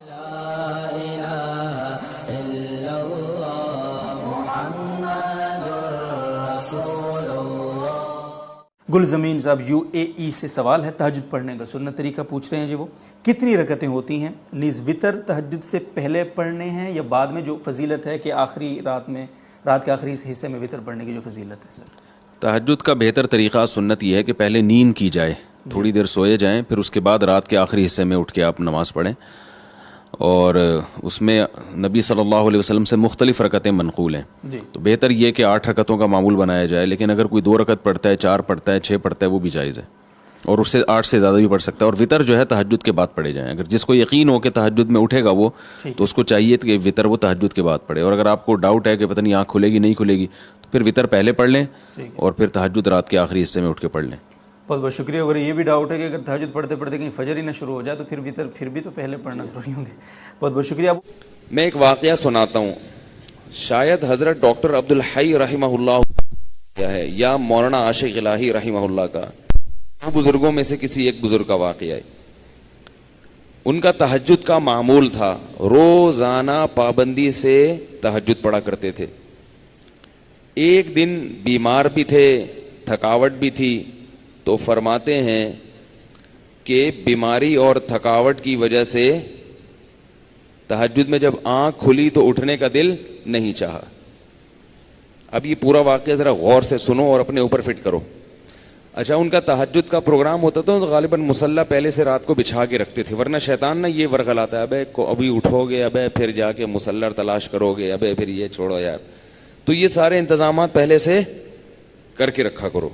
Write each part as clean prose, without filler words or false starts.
گلزمین صاحب UAE سے سوال ہے، تہجد پڑھنے کا سنت طریقہ پوچھ رہے ہیں جی. وہ کتنی رکعتیں ہوتی ہیں؟ نیز وطر تہجد سے پہلے پڑھنے ہیں یا بعد میں؟ جو فضیلت ہے کہ آخری رات کے آخری حصے میں وطر پڑھنے کی جو فضیلت ہے سر. تہجد کا بہتر طریقہ سنت یہ ہے کہ پہلے نیند کی جائے، تھوڑی دیر سوئے جائیں، پھر اس کے بعد رات کے آخری حصے میں اٹھ کے آپ نماز پڑھیں. اور اس میں نبی صلی اللہ علیہ وسلم سے مختلف رکعتیں منقول ہیں جی. تو بہتر یہ کہ 8 رکعتوں کا معمول بنایا جائے، لیکن اگر کوئی 2 رکعت پڑھتا ہے، 4 پڑھتا ہے، 6 پڑھتا ہے، وہ بھی جائز ہے، اور اس سے 8 سے زیادہ بھی پڑھ سکتا ہے. اور وطر جو ہے تہجد کے بعد پڑھے جائیں. اگر جس کو یقین ہو کہ تہجد میں اٹھے گا وہ، تو اس کو چاہیے کہ وطر وہ تہجد کے بعد پڑھے. اور اگر آپ کو ڈاؤٹ ہے کہ پتہ نہیں آنکھ کھلے گی نہیں کھلے گی، تو پھر وطر پہلے پڑھ لیں اور پھر تہجد رات کے آخری حصے میں اٹھ کے پڑھ لیں. بہت بہت شکریہ. اگر یہ بھی ڈاؤٹ ہے کہ اگر تہجد پڑھتے پڑھتے کہیں فجر ہی نہ شروع ہو جائے تو پھر وطر پھر بھی تو پہلے پڑھنا ضروری ہوں گے. بہت بہت شکریہ. میں ایک واقعہ سناتا ہوں. شاید حضرت ڈاکٹر عبدالحی رحمہ اللہ کیا ہے یا مولانا عاشق الہی رحمہ اللہ کا، دو بزرگوں میں سے کسی ایک بزرگ کا واقعہ ہے. ان کا تہجد کا معمول تھا، روزانہ پابندی سے تہجد پڑھا کرتے تھے. ایک دن بیمار بھی تھے، تھکاوٹ بھی تھی، تو فرماتے ہیں کہ بیماری اور تھکاوٹ کی وجہ سے تہجد میں جب آنکھ کھلی تو اٹھنے کا دل نہیں چاہا. اب یہ پورا واقعہ ذرا غور سے سنو اور اپنے اوپر فٹ کرو. اچھا، ان کا تہجد کا پروگرام ہوتا تھا تو غالباً مصلی پہلے سے رات کو بچھا کے رکھتے تھے، ورنہ شیطان نا یہ ورغلاتا ہے، ابے ابھی اٹھو گے، ابے پھر جا کے مصلی تلاش کرو گے، ابے پھر یہ چھوڑو یار. تو یہ سارے انتظامات پہلے سے کر کے رکھا کرو.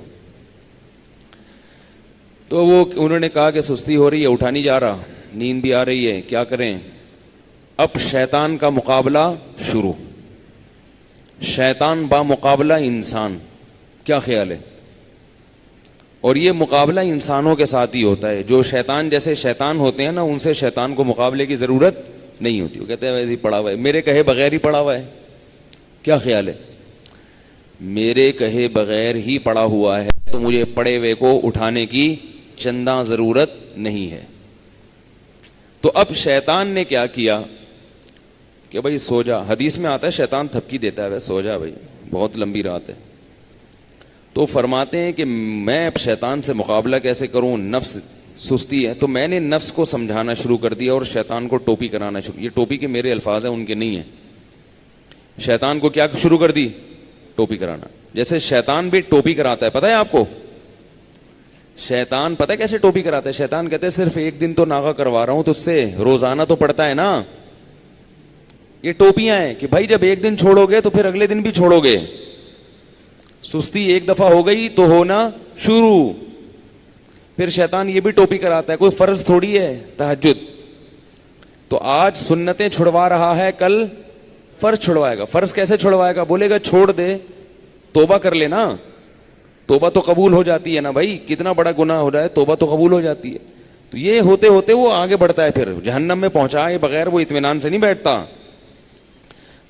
تو وہ انہوں نے کہا کہ سستی ہو رہی ہے، اٹھا نہیں جا رہا، نیند بھی آ رہی ہے، کیا کریں؟ اب شیطان کا مقابلہ شروع. شیطان با مقابلہ انسان. کیا خیال ہے؟ اور یہ مقابلہ انسانوں کے ساتھ ہی ہوتا ہے. جو شیطان جیسے شیطان ہوتے ہیں نا، ان سے شیطان کو مقابلے کی ضرورت نہیں ہوتی. وہ کہتے ہیں ویسے ہی پڑا ہوا ہے، میرے کہے بغیر ہی پڑا ہوا ہے. کیا خیال ہے؟ میرے کہے بغیر ہی پڑا ہوا ہے تو مجھے پڑے ہوئے کو اٹھانے کی چندہ ضرورت نہیں ہے. تو اب شیطان نے کیا کیا کہ بھائی سو جا. حدیث میں آتا ہے شیطان تھپکی دیتا ہے، سو جا بھائی، بہت لمبی رات ہے. تو فرماتے ہیں کہ میں اب شیطان سے مقابلہ کیسے کروں؟ نفس سستی ہے. تو میں نے نفس کو سمجھانا شروع کر دیا اور شیطان کو ٹوپی کرانا شروع. یہ ٹوپی کے میرے الفاظ ہیں، ان کے نہیں ہیں. شیطان کو کیا شروع کر دی؟ ٹوپی کرانا. جیسے شیطان بھی ٹوپی کراتا ہے، پتہ ہے آپ کو؟ شیطان پتہ ہے کیسے ٹوپی کراتا ہے؟ شیطان کہتے ہیں صرف ایک دن تو ناغہ کروا رہا ہوں تو اس سے روزانہ تو پڑتا ہے نا. یہ ٹوپیاں ہیں کہ بھائی جب ایک دن چھوڑو گے تو پھر اگلے دن بھی چھوڑو گے. سستی ایک دفعہ ہو گئی تو ہونا شروع. پھر شیطان یہ بھی ٹوپی کراتا ہے، کوئی فرض تھوڑی ہے تہجد. تو آج سنتیں چھڑوا رہا ہے، کل فرض چھڑوائے گا. فرض کیسے چھڑوائے گا؟ بولے گا چھوڑ دے، توبہ کر لینا. توبہ تو قبول ہو جاتی ہے نا بھائی، کتنا بڑا گناہ ہو جائے توبہ تو قبول ہو جاتی ہے. تو یہ ہوتے ہوتے وہ آگے بڑھتا ہے، پھر جہنم میں پہنچائے بغیر وہ اطمینان سے نہیں بیٹھتا.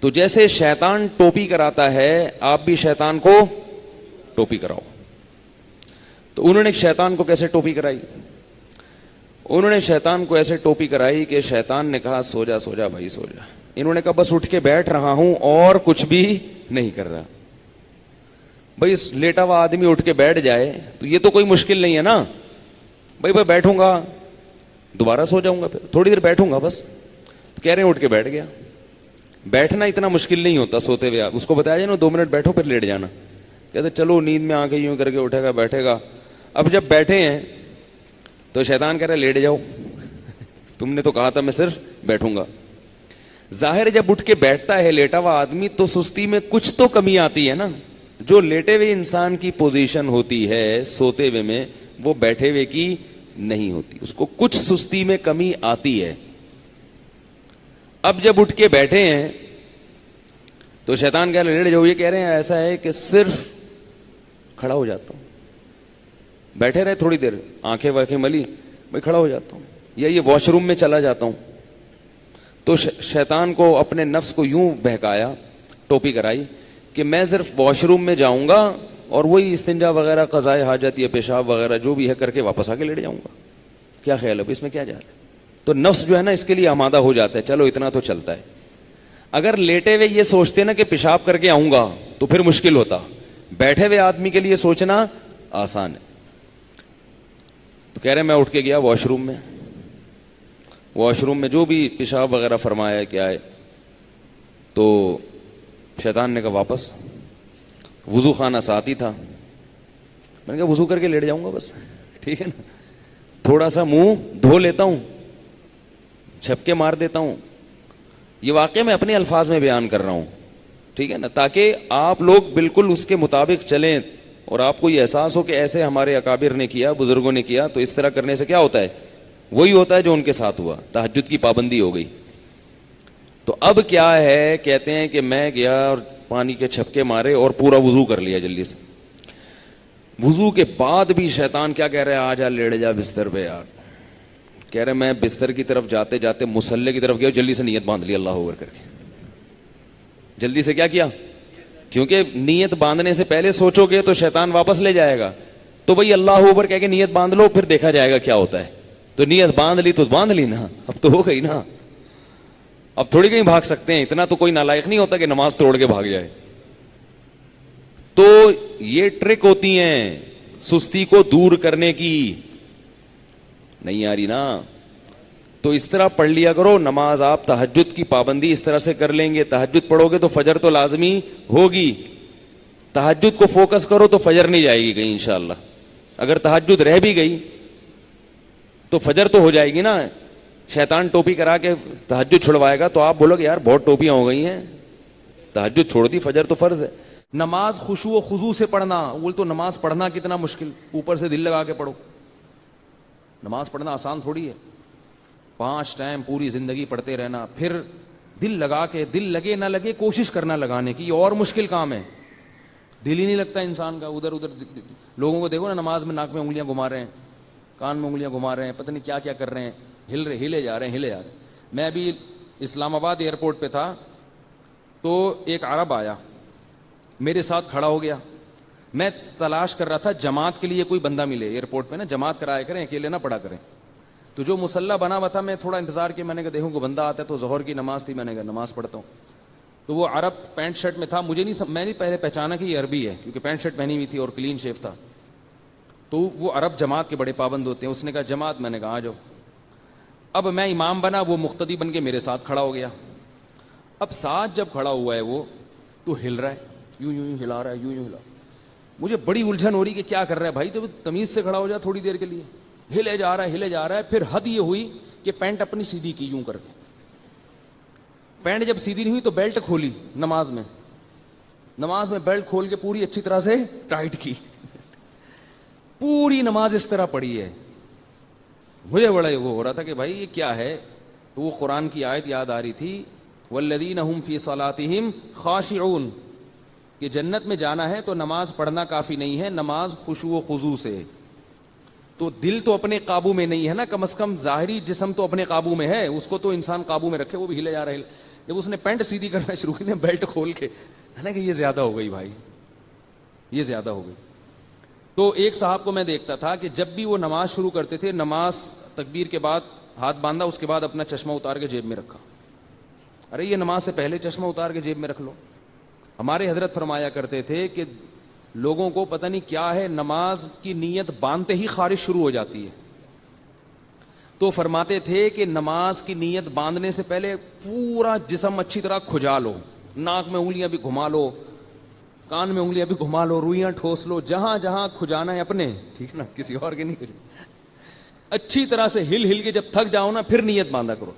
تو جیسے شیطان ٹوپی کراتا ہے، آپ بھی شیطان کو ٹوپی کراؤ. تو انہوں نے شیطان کو کیسے ٹوپی کرائی؟ انہوں نے شیطان کو ایسے ٹوپی کرائی کہ شیطان نے کہا سو جا سو جا بھائی سو جا. انہوں نے کہا بس اٹھ کے بیٹھ رہا ہوں اور کچھ بھی نہیں کر رہا. بھائی لیٹا ہوا آدمی اٹھ کے بیٹھ جائے تو یہ تو کوئی مشکل نہیں ہے نا. بھائی بیٹھوں گا دوبارہ سو جاؤں گا، پھر تھوڑی دیر بیٹھوں گا بس. تو کہہ رہے ہیں اٹھ کے بیٹھ گیا. بیٹھنا اتنا مشکل نہیں ہوتا سوتے ہوئے. آپ اس کو بتایا جائے نا 2 منٹ بیٹھو پھر لیٹ جانا. کہتے چلو نیند میں آ کے یوں کر کے اٹھے گا بیٹھے گا. اب جب بیٹھے ہیں تو شیطان کہہ رہا ہے لیٹ جاؤ. تم نے تو کہا تھا میں صرف بیٹھوں گا. ظاہر جب اٹھ کے بیٹھتا ہے لیٹا ہوا آدمی تو سستی میں کچھ تو کمی آتی ہے نا. جو لیٹے ہوئے انسان کی پوزیشن ہوتی ہے سوتے ہوئے میں، وہ بیٹھے ہوئے کی نہیں ہوتی. اس کو کچھ سستی میں کمی آتی ہے. اب جب اٹھ کے بیٹھے ہیں تو شیطان کہہ رہے لیٹ جاؤ. یہ کہہ رہے ہیں ایسا ہے کہ صرف کھڑا ہو جاتا ہوں. بیٹھے رہے تھوڑی دیر، آنکھیں واکھیں ملی، میں کھڑا ہو جاتا ہوں یا یہ واش روم میں چلا جاتا ہوں. تو شیطان کو اپنے نفس کو یوں بہکایا، ٹوپی کرائی کہ میں صرف واش روم میں جاؤں گا اور وہی استنجا وغیرہ قضائے حاجت یا پیشاب وغیرہ جو بھی ہے کر کے واپس آ کے لیٹ جاؤں گا. کیا خیال ہے اس میں کیا جا رہا ہے؟ تو نفس جو ہے نا اس کے لیے آمادہ ہو جاتا ہے, چلو اتنا تو چلتا ہے. اگر لیٹے ہوئے یہ سوچتے نا کہ پیشاب کر کے آؤں گا تو پھر مشکل ہوتا, بیٹھے ہوئے آدمی کے لیے سوچنا آسان ہے. تو کہہ رہے میں اٹھ کے گیا واش روم میں جو بھی پیشاب وغیرہ فرمایا کیا ہے, تو شیطان نے کہا واپس. وضو خانہ ساتھ ہی تھا, میں نے کہا وضو کر کے لیٹ جاؤں گا بس, ٹھیک ہے نا, تھوڑا سا منہ دھو لیتا ہوں, چھپکے مار دیتا ہوں. یہ واقعہ میں اپنے الفاظ میں بیان کر رہا ہوں, ٹھیک ہے نا, تاکہ آپ لوگ بالکل اس کے مطابق چلیں اور آپ کو یہ احساس ہو کہ ایسے ہمارے اکابر نے کیا, بزرگوں نے کیا, تو اس طرح کرنے سے کیا ہوتا ہے, وہی ہوتا ہے جو ان کے ساتھ ہوا, تہجد کی پابندی ہو گئی. تو اب کیا ہے, کہتے ہیں کہ میں گیا اور پانی کے چھپکے مارے اور پورا وضو کر لیا جلدی سے. وضو کے بعد بھی شیطان کیا کہہ رہا ہے, آ جا لیٹ جا بستر پہ یار. کہہ رہے میں بستر کی طرف جاتے جاتے مصلی کی طرف گیا, جلدی سے نیت باندھ لی اللہ اکبر کر کے. جلدی سے کیا کیا, کیونکہ نیت باندھنے سے پہلے سوچو گے تو شیطان واپس لے جائے گا. تو بھائی اللہ اکبر کہہ کے نیت باندھ لو, پھر دیکھا جائے گا کیا ہوتا ہے. تو نیت باندھ لی تو باندھ لی نا, اب تو ہو گئی نا, اب تھوڑی کہیں بھاگ سکتے ہیں. اتنا تو کوئی نالائق نہیں ہوتا کہ نماز توڑ کے بھاگ جائے. تو یہ ٹرک ہوتی ہیں سستی کو دور کرنے کی. نہیں آ رہی نا, تو اس طرح پڑھ لیا کرو نماز. آپ تہجد کی پابندی اس طرح سے کر لیں گے, تہجد پڑھو گے تو فجر تو لازمی ہوگی. تہجد کو فوکس کرو تو فجر نہیں جائے گی کہیں انشاءاللہ. اگر تہجد رہ بھی گئی تو فجر تو ہو جائے گی نا. شیطان ٹوپی کرا کے تہجد چھڑوائے گا تو آپ بولو گے یار بہت ٹوپیاں ہو گئی ہیں, تہجد چھوڑ دی, فجر تو فرض ہے. نماز خشوع و خضوع سے پڑھنا, بول تو نماز پڑھنا کتنا مشکل, اوپر سے دل لگا کے پڑھو. نماز پڑھنا آسان تھوڑی ہے, 5 ٹائم پوری زندگی پڑھتے رہنا, پھر دل لگا کے, دل لگے نہ لگے کوشش کرنا لگانے کی, اور مشکل کام ہے. دل ہی نہیں لگتا انسان کا, ادھر ادھر لوگوں کو دیکھو نا نماز میں ناک میں انگلیاں گھما رہے ہیں, کان میں انگلیاں گھما رہے ہیں, پتہ نہیں کیا کیا کر رہے ہیں, ہلے جا رہے ہیں. میں ابھی اسلام آباد ایئرپورٹ پہ تھا تو ایک عرب آیا میرے ساتھ کھڑا ہو گیا. میں تلاش کر رہا تھا جماعت کے لیے کوئی بندہ ملے ایئرپورٹ پہ نا, جماعت کرایا کریں, اکیلے نہ پڑھا کریں. تو جو مسلح بنا ہوا تھا, میں تھوڑا انتظار کیا, میں نے کہا دیکھوں کوئی بندہ آتا ہے. تو ظہر کی نماز تھی, میں نے کہا نماز پڑھتا ہوں. تو وہ عرب پینٹ شرٹ میں تھا, میں نہیں پہلے پہچانا کہ یہ عربی ہے, کیونکہ پینٹ شرٹ پہنی ہوئی تھی اور کلین شیف تھا. تو وہ عرب جماعت کے بڑے پابند ہوتے ہیں. اس نے کہا جماعت, میں نے کہا آ جاؤ. اب میں امام بنا, وہ مقتدی بن کے میرے ساتھ کھڑا ہو گیا. اب ساتھ جب کھڑا ہوا ہے وہ, تو ہل رہا ہے, یوں ہلا رہا ہے, یوں ہلا. مجھے بڑی الجھن ہو رہی کہ کیا کر رہا ہے بھائی, جب تمیز سے کھڑا ہو جا تھوڑی دیر کے لیے. ہلے جا رہا ہے. پھر حد یہ ہوئی کہ پینٹ اپنی سیدھی کی یوں کر کے. پینٹ جب سیدھی نہیں ہوئی تو بیلٹ کھولی نماز میں بیلٹ کھول کے پوری اچھی طرح سے ٹائٹ کی. پوری نماز اس طرح پڑھی ہے. مجھے بڑا وہ ہو رہا تھا کہ بھائی یہ کیا ہے. تو وہ قرآن کی آیت یاد آ رہی تھی, والذین هم فی صلاتہم خاشعون, کہ جنت میں جانا ہے تو نماز پڑھنا کافی نہیں ہے, نماز خشوع و خضوع سے. تو دل تو اپنے قابو میں نہیں ہے نا, کم از کم ظاہری جسم تو اپنے قابو میں ہے, اس کو تو انسان قابو میں رکھے. وہ بھی ہلے جا رہا ہے. جب اس نے پینٹ سیدھی کرنا شروع کی, بیلٹ کھول کے, ہے نا کہ یہ زیادہ ہو گئی بھائی, یہ زیادہ ہو گئی. تو ایک صاحب کو میں دیکھتا تھا کہ جب بھی وہ نماز شروع کرتے تھے, نماز تکبیر کے بعد ہاتھ باندھا, اس کے بعد اپنا چشمہ اتار کے جیب میں رکھا. ارے یہ نماز سے پہلے چشمہ اتار کے جیب میں رکھ لو. ہمارے حضرت فرمایا کرتے تھے کہ لوگوں کو پتہ نہیں کیا ہے, نماز کی نیت باندھتے ہی خارش شروع ہو جاتی ہے. تو فرماتے تھے کہ نماز کی نیت باندھنے سے پہلے پورا جسم اچھی طرح کھجا لو, ناک میں انگلیاں بھی گھما لو, کان میں انگلیاں بھی گھما لو, روئیاں ٹھوس لو, جہاں جہاں کھجانا ہے اپنے, ٹھیک نا, کسی اور کے نہیں. اچھی طرح سے ہل کے جب تھک جاؤ نا, پھر نیت باندھا کرو.